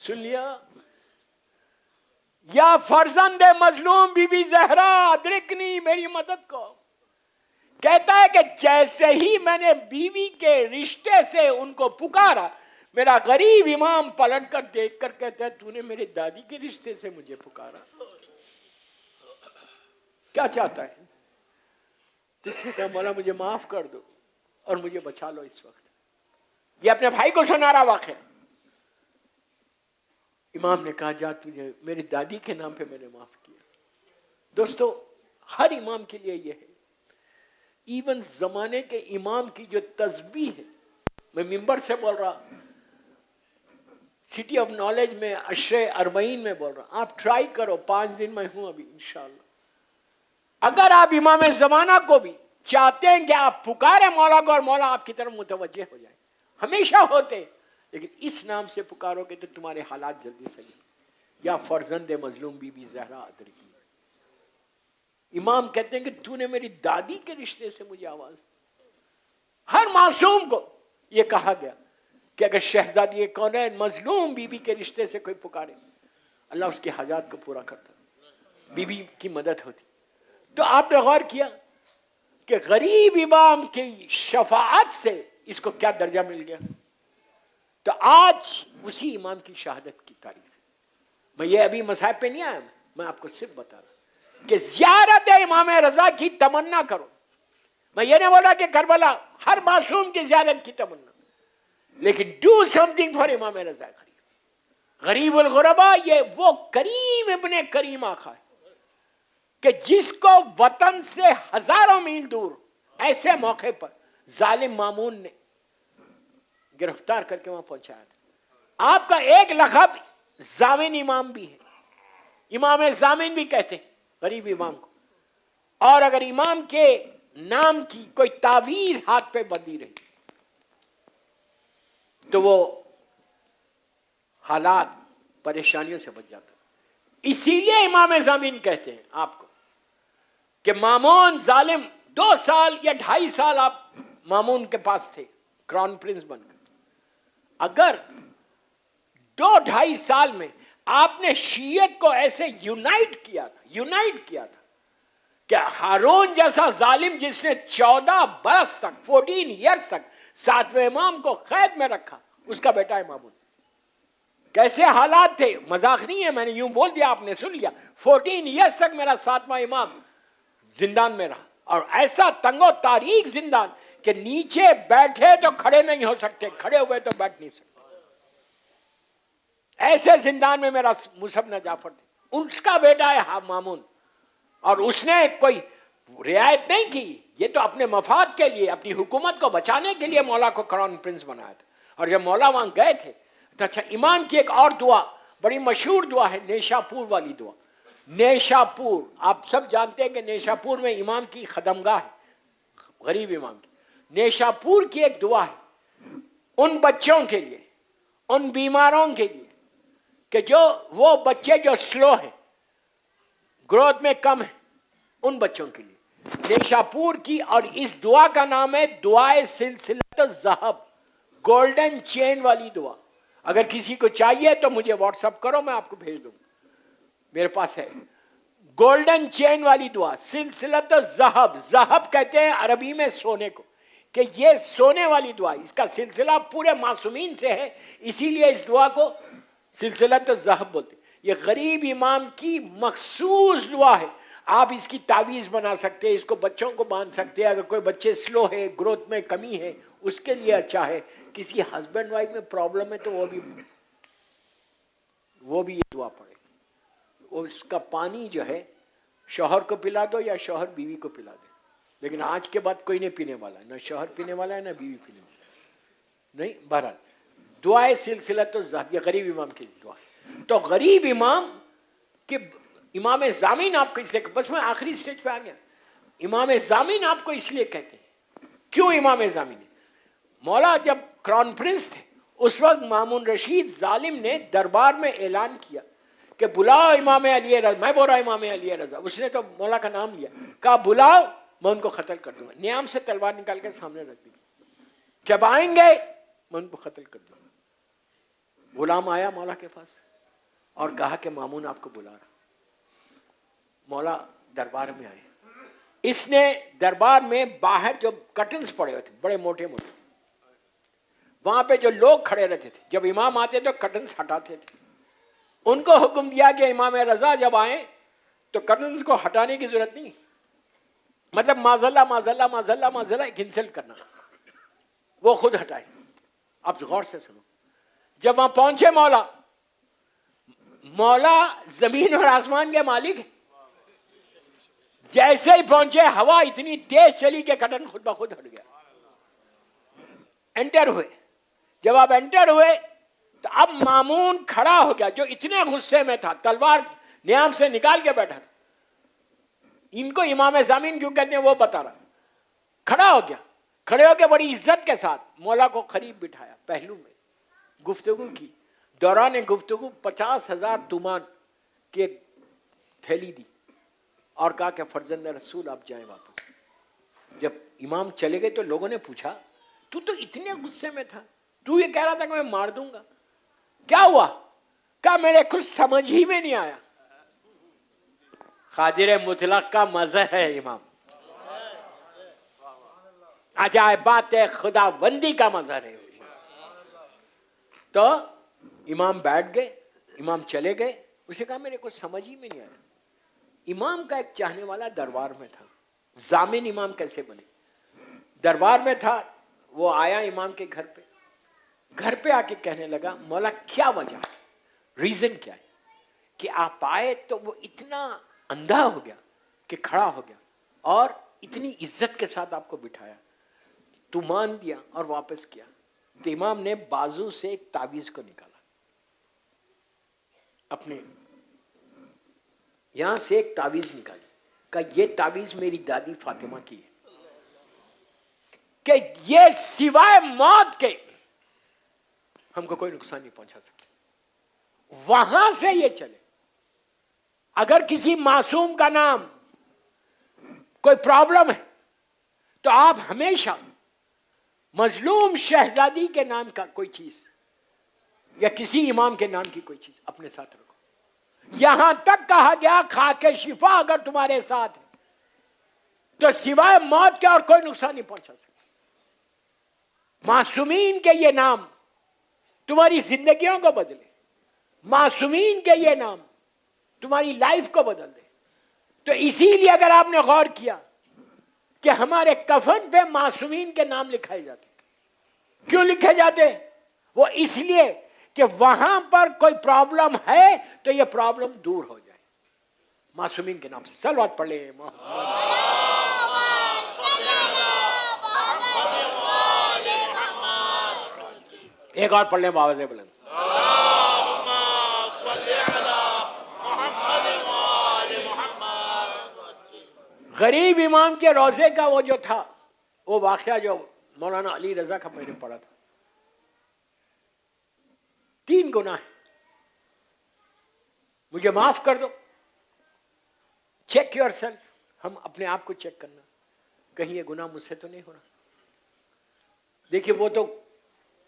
سن لیا؟ یا فرزند مظلوم بی بی زہرا ادرکنی، میری مدد کو. کہتا ہے کہ جیسے ہی میں نے بیوی کے رشتے سے ان کو پکارا، میرا غریب امام پلٹ کر دیکھ کر کہتا ہے تو نے میری دادی کے رشتے سے مجھے پکارا. کیا چاہتا ہے؟ جس نے کہا مولا مجھے معاف کر دو اور مجھے بچا لو اس وقت. یہ اپنے بھائی کو سنا رہا واقعہ. امام نے کہا جا تجھے میری دادی کے نام پہ میں نے معاف کیا. دوستو ہر امام کے لیے یہ ہے. ایون زمانے کے امام کی جو تسبیح ہے، میں ممبر سے بول رہا، سٹی آف نالج میں عشر اربعین میں بول رہا، آپ ٹرائی کرو، 5 دن میں ہوں ابھی انشاءاللہ. اگر آپ امام زمانہ کو بھی چاہتے ہیں کہ آپ پکاریں مولا کو اور مولا آپ کی طرف متوجہ ہو جائے، ہمیشہ ہوتے، لیکن اس نام سے پکارو گے تو تمہارے حالات جلدی صحیح. یا فرزند مظلوم بی بی زہرا ادرکی. امام کہتے ہیں کہ تو نے میری دادی کے رشتے سے مجھے آواز دی. ہر معصوم کو یہ کہا گیا کہ اگر شہزادی کونین مظلوم بی بی کے رشتے سے کوئی پکارے، اللہ اس کے حاجات کو پورا کرتا، بی بی کی مدد ہوتی. تو آپ نے غور کیا کہ غریب امام کی شفاعت سے اس کو کیا درجہ مل گیا. تو آج اسی امام کی شہادت کی تاریخ ہے. میں یہ ابھی مذاہب پہ نہیں آیا، میں آپ کو صرف بتا رہا کہ زیارت امام رضا کی تمنا کرو. میں یہ نہیں بولا کہ کربلا ہر معصوم کی زیارت کی تمنا، لیکن ڈو سم تھنگ فار امام رضا. غریب الغربا یہ وہ کریم ابن کریم آقا ہے کہ جس کو وطن سے ہزاروں میل دور ایسے موقع پر ظالم مامون نے گرفتار کر کے وہاں پہنچایا تھا. آپ کا ایک لقب ضامن امام بھی ہے، امام ضامن بھی کہتے ہیں غریب امام کو. اور اگر امام کے نام کی کوئی تعویذ ہاتھ پہ بندھی رہی تو وہ حالات پریشانیوں سے بچ جاتا. اسی لیے امام ضامن کہتے ہیں آپ کو کہ مامون ظالم 2 سال یا 2.5 سال آپ مامون کے پاس تھے کراؤن پرنس بن کر. اگر 2-2.5 سال میں آپ نے شیعت کو ایسے یونائٹ کیا تھا کہ ہارون جیسا ظالم جس نے 14 برس تک 14 ایئرز تک 7ویں امام کو قید میں رکھا، اس کا بیٹا ہے مامون. کیسے حالات تھے، مذاق نہیں ہے، میں نے یوں بول دیا آپ نے سن لیا. 14 ایئرز تک میرا 7واں امام زندان میں رہا، اور ایسا تنگ و تاریک زندان کہ نیچے بیٹھے تو کھڑے نہیں ہو سکتے، کھڑے ہوئے تو بیٹھ نہیں سکتے. ایسے زندان میں میرا مصعب بن جعفر تھے، اس کا بیٹا ہے مامون، اور اس نے کوئی رعایت نہیں کی. یہ تو اپنے مفاد کے لیے، اپنی حکومت کو بچانے کے لیے مولا کو کراؤن پرنس بنایا تھا. اور جب مولا وہاں گئے تھے تو اچھا، امام کی ایک اور دعا بڑی مشہور دعا ہے، نیشاپور والی دعا. نیشاپور آپ سب جانتے ہیں کہ نیشاپور میں امام کی خدمگاہ ہے، غریب امام کی. نیشاپور کی ایک دعا ہے ان بچوں کے لیے، ان بیماروں کے لیے کہ جو وہ بچے جو سلو ہیں، گروتھ میں کم ہیں، ان بچوں کے لیے نیشاپور کی. اور اس دعا کا نام ہے دعائے سلسلۃ الذہب، گولڈن چین والی دعا. اگر کسی کو چاہیے تو مجھے واٹس اپ کرو, میں آپ کو بھیج دوں, میرے پاس ہے. گولڈن چین والی دعا, سلسلۃ الذہب, ذہب کہتے ہیں عربی میں سونے کو, کہ یہ سونے والی دعا, اس کا سلسلہ پورے معصومین سے ہے, اسی لیے اس دعا کو سلسلۃ الذہب بولتے. یہ غریب امام کی مخصوص دعا ہے. آپ اس کی تعویذ بنا سکتے ہیں, اس کو بچوں کو باندھ سکتے ہیں, اگر کوئی بچے سلو ہے, گروتھ میں کمی ہے, اس کے لیے اچھا ہے. کسی ہسبینڈ وائف میں پرابلم ہے تو وہ بھی یہ دعا پڑھے. اس کا پانی جو ہے شوہر کو پلا دو یا شوہر بیوی کو پلا دے, لیکن آج کے بعد کوئی نہیں پینے والا ہے, نہ شوہر پینے والا ہے نہ بیوی پینے والا ہے. نہیں, بہرحال دعائے سلسلۃ الذہب, یہ غریب امام کی دعا. تو غریب امام کہ امام ضامن آپ کو اس لیے, بس میں آخری سٹیج پہ آ گیا, امام ضامن آپ کو اس لیے کہتے ہیں. کیوں امام ضامن؟ مولا جب کراؤن پرنس تھے اس وقت مامون رشید ظالم نے دربار میں اعلان کیا کہ بلاؤ امام علی رضا. میں بول رہا امام علی رضا, اس نے تو مولا کا نام لیا, کہا بلاؤ میں ان کو قتل کر دوں گا. نیام سے تلوار نکال کے سامنے رکھ دی, جب آئیں گے میں ان کو قتل کر دوں گا. غلام آیا مولا کے پاس اور کہا کہ مامون آپ کو بلا رہا. مولا دربار میں آئے, اس نے دربار میں باہر جو کرٹنز پڑے ہوئے تھے بڑے موٹے موٹے, وہاں پہ جو لوگ کھڑے رہتے تھے, جب امام آتے تو کرٹنز ہٹاتے تھے. ان کو حکم دیا کہ امام رضا جب آئیں تو کرٹنز کو ہٹانے کی ضرورت نہیں, مطلب معذلہ معذلہ معذلہ معذلہ کینسل کرنا, وہ خود ہٹائے. اب غور سے سنو, جب وہاں پہنچے مولا زمین اور آسمان کے مالک ہیں, جیسے ہی پہنچے ہوا اتنی تیز چلی کہ کرٹن خود بخود ہٹ گیا. انٹر ہوئے, جب آپ انٹر ہوئے تو اب مامون کھڑا ہو گیا, جو اتنے غصے میں تھا, تلوار نیام سے نکال کے بیٹھا تھا. ان کو امام ضامن کیوں کہتے ہیں وہ بتا رہا. کھڑا ہو گیا, کھڑے ہو کے بڑی عزت کے ساتھ مولا کو قریب بٹھایا, پہلو میں گفتگو کی. دوران گفتگو 50,000 تومان کی ایک تھیلی دی اور کہا کہ فرزند رسول آپ جائیں واپس. جب امام چلے گئے تو لوگوں نے پوچھا تو اتنے غصے میں تھا, تو یہ کہہ رہا تھا کہ میں مار دوں گا, کیا ہوا؟ کہا میرے کچھ سمجھ ہی میں نہیں آیا. قادر مطلق کا مظہر ہے امام, عجائبات خدا بندی کا مظہر ہے. تو امام بیٹھ گئے, امام چلے گئے, اسے کہا میرے کچھ سمجھ ہی میں نہیں آیا. امام کا ایک چاہنے والا دربار میں تھا. ضامن امام کیسے بنے؟ دربار میں تھا, وہ آیا امام کے گھر پہ آ کے کہنے لگا مولا کیا وجہ ہے, ریزن کیا ہے کہ آپ آئے؟ تو وہ اتنا اندھا ہو گیا کہ کھڑا ہو گیا اور اتنی عزت کے ساتھ آپ کو بٹھایا, تو مان دیا اور واپس کیا. تو امام نے بازو سے ایک تعویذ کو نکالا, اپنے یہاں سے ایک تعویذ نکالی, کہا یہ تعویذ میری دادی فاطمہ کی ہے کہ یہ سوائے موت کے ہم کو کوئی نقصان نہیں پہنچا سکے. وہاں سے یہ چلے, اگر کسی معصوم کا نام کوئی پرابلم ہے تو آپ ہمیشہ مظلوم شہزادی کے نام کا کوئی چیز یا کسی امام کے نام کی کوئی چیز اپنے ساتھ رکھو. یہاں تک کہا گیا خاک شفا اگر تمہارے ساتھ ہے تو سوائے موت کے اور کوئی نقصان نہیں پہنچا سکتا. معصومین کے یہ نام تمہاری زندگیوں کو بدلے, معصومین کے یہ نام تمہاری لائف کو بدل دے. تو اسی لیے اگر آپ نے غور کیا کہ ہمارے کفن پہ معصومین کے نام لکھائے جاتے. کیوں لکھے جاتے؟ وہ اس لیے کہ وہاں پر کوئی پرابلم ہے تو یہ پرابلم دور ہو جائے. معصومین کے نام سے صلوات پڑھ لیں. ایک اور پڑھ لیں بآواز بلند. غریب امام کے روزے کا وہ جو تھا, وہ واقعہ جو مولانا علی رضا کا میں نے پڑھا تھا. 3 گناہ ہیں, مجھے معاف کر دو. چیک یور سیلف, ہم اپنے آپ کو چیک کرنا, کہیں یہ گناہ مجھ سے تو نہیں ہو رہا. دیکھیے وہ تو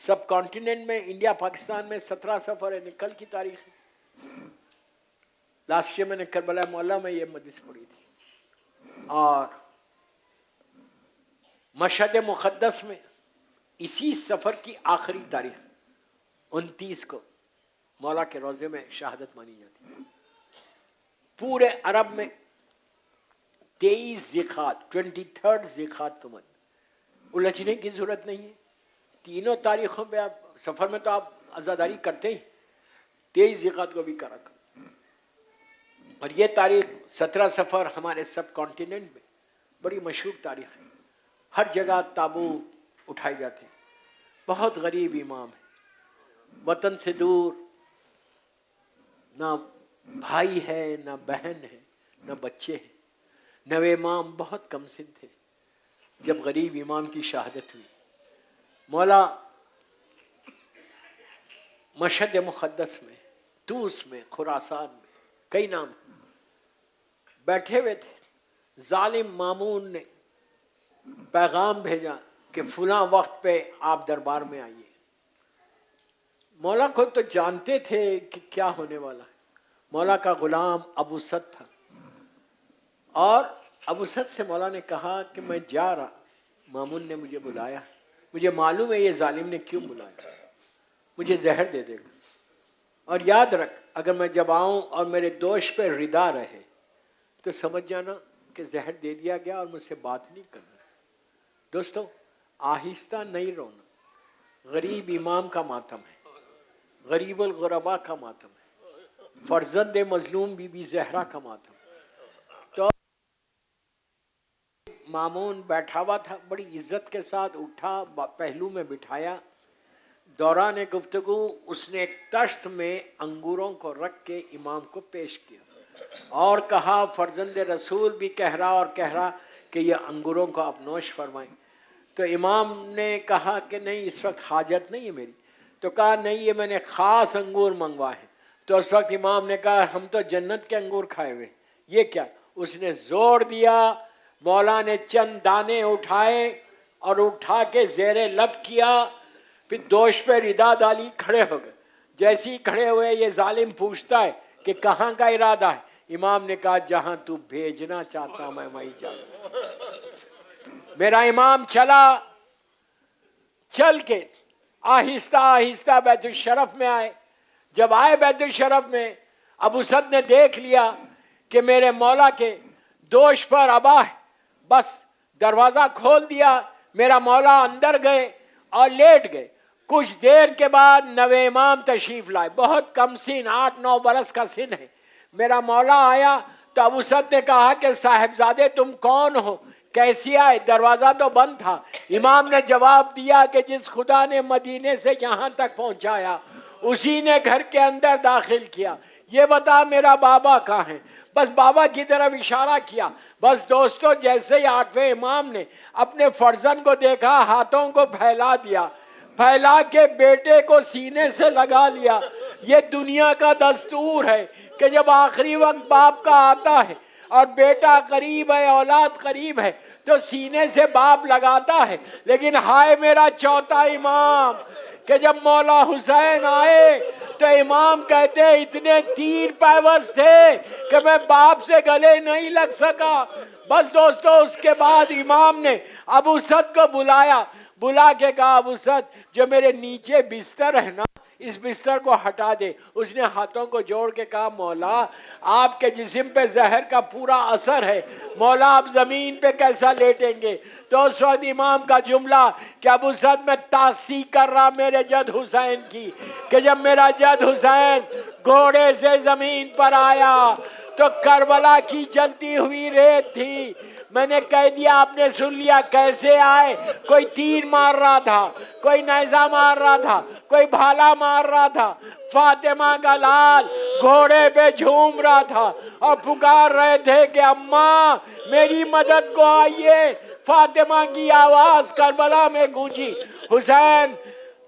سب کانٹیننٹ میں انڈیا پاکستان میں 17 سفر ہے، کل کی تاریخ ہے۔ لاسٹ ایئر میں نے کربلا معلیٰ میں یہ حدیث پڑھی تھی، اور مشہد مقدس میں اسی سفر کی آخری تاریخ 29 کو مولا کے روزے میں شہادت مانی جاتی ہے۔ پورے عرب میں 23 ذیقعت 23 ذیقعت کو الجھنے کی ضرورت نہیں ہے، تینوں تاریخوں پہ آپ سفر میں تو آپ عزاداری کرتے ہی، 23 ذیقعت کو بھی کرا کرو۔ اور یہ تاریخ 17 سفر ہمارے سب کانٹیننٹ میں بڑی مشہور تاریخ ہے، ہر جگہ تابوت اٹھائے جاتے ہیں۔ بہت غریب امام ہے، وطن سے دور، نہ بھائی ہے نہ بہن ہے نہ بچے ہیں، نوے امام بہت کم سن تھے جب غریب امام کی شہادت ہوئی۔ مولا مشہد مقدس میں، طوس میں، خراسان میں، کئی نام بیٹھے ہوئے تھے، ظالم مامون نے پیغام بھیجا کہ فلاں وقت پہ آپ دربار میں آئیے۔ مولا کو تو جانتے تھے کہ کیا ہونے والا ہے۔ مولا کا غلام ابو سد تھا، اور ابو سد سے مولا نے کہا کہ میں جا رہا، مامون نے مجھے بلایا، مجھے معلوم ہے یہ ظالم نے کیوں بلایا، مجھے زہر دے دے گا، اور یاد رکھ اگر میں جب آؤں اور میرے دوش پہ ردا رہے تو سمجھ جانا کہ زہر دے دیا گیا اور مجھ سے بات نہیں کرنا۔ دوستو آہستہ نہیں رونا، غریب امام کا ماتم ہے، غریب الغربا کا ماتم ہے، فرزند مظلوم بی بی زہرا کا ماتم ہے۔ تو مامون بیٹھا ہوا تھا، بڑی عزت کے ساتھ اٹھا، پہلو میں بٹھایا، دوران گفتگو اس نے ایک تشت میں انگوروں کو رکھ کے امام کو پیش کیا اور کہا فرزند رسول بھی کہہ رہا کہ یہ انگوروں کو آپ نوش فرمائیں۔ تو امام نے کہا کہ نہیں اس وقت حاجت نہیں ہے میری، تو کہا نہیں یہ میں نے خاص انگور منگوائے ہیں۔ تو اس وقت امام نے کہا ہم تو جنت کے انگور کھائے ہوئے، یہ کیا؟ اس نے زور دیا، مولا نے چند دانے اٹھائے اور اٹھا کے زیر لب کیا، پھر دوش پہ ردا ڈالی، کھڑے ہو گئے۔ جیسے ہی کھڑے ہوئے یہ ظالم پوچھتا ہے کہ کہاں کا ارادہ ہے؟ امام نے کہا جہاں تو بھیجنا چاہتا میں وہیں جاؤں۔ میرا امام چل کے آہستہ آہستہ بیت الشرف میں آئے۔ جب آئے بیت الشرف میں، ابو سد نے دیکھ لیا کہ میرے مولا کے دوش پر ابا ہے، بس دروازہ کھول دیا، میرا مولا اندر گئے اور لیٹ گئے۔ کچھ دیر کے بعد نوے امام تشریف لائے، بہت کم سن، 8-9 برس کا سن ہے۔ میرا مولا آیا تو ابو سد نے کہا کہ صاحبزادے تم کون ہو، کیسی آئے؟ دروازہ تو بند تھا۔ امام نے جواب دیا کہ جس خدا نے مدینے سے یہاں تک پہنچایا اسی نے گھر کے اندر داخل کیا، یہ بتا میرا بابا کہاں ہے؟ بس بابا کی طرف اشارہ کیا۔ بس دوستو جیسے ہی 8ویں امام نے اپنے فرزند کو دیکھا، ہاتھوں کو پھیلا دیا، پھیلا کے بیٹے کو سینے سے لگا لیا۔ یہ دنیا کا دستور ہے کہ جب آخری وقت باپ کا آتا ہے اور بیٹا قریب ہے، اولاد قریب ہے، تو سینے سے باپ لگاتا ہے۔ لیکن ہائے میرا چوتھا امام کہ جب مولا حسین آئے تو امام کہتے اتنے تیر پیوست تھے کہ میں باپ سے گلے نہیں لگ سکا۔ بس دوستو اس کے بعد امام نے ابو سد کو بلا کے کہا ابو سد جو میرے نیچے بستر ہے نا اس بستر کو ہٹا دے۔ اس نے ہاتھوں کو جوڑ کے کہا مولا آپ کے جسم پہ زہر کا پورا اثر ہے، مولا آپ زمین پہ کیسا لیٹیں گے؟ تو اس وقت امام کا جملہ کہ ابو سد میں تاسی کر رہا میرے جد حسین کی، کہ جب میرا جد حسین گھوڑے سے زمین پر آیا تو کربلا کی جلتی ہوئی ریت تھی۔ میں نے کہہ دیا آپ نے سن لیا کیسے آئے، کوئی تیر مار رہا تھا، کوئی نیزہ مار رہا تھا، کوئی بھالا مار رہا تھا، فاطمہ کا لال گھوڑے پہ جھوم رہا تھا اور پکار رہے تھے کہ اماں میری مدد کو آئیے۔ فاطمہ کی آواز کربلا میں گونجی، حسین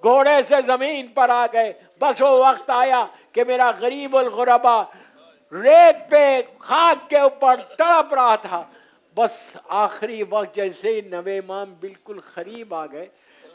گھوڑے سے زمین پر آ گئے۔ بس وہ وقت آیا کہ میرا غریب الغربا ریت پہ خاک کے اوپر تڑپ رہا تھا۔ بس آخری وقت جیسے نوے امام بالکل قریب آ گئے،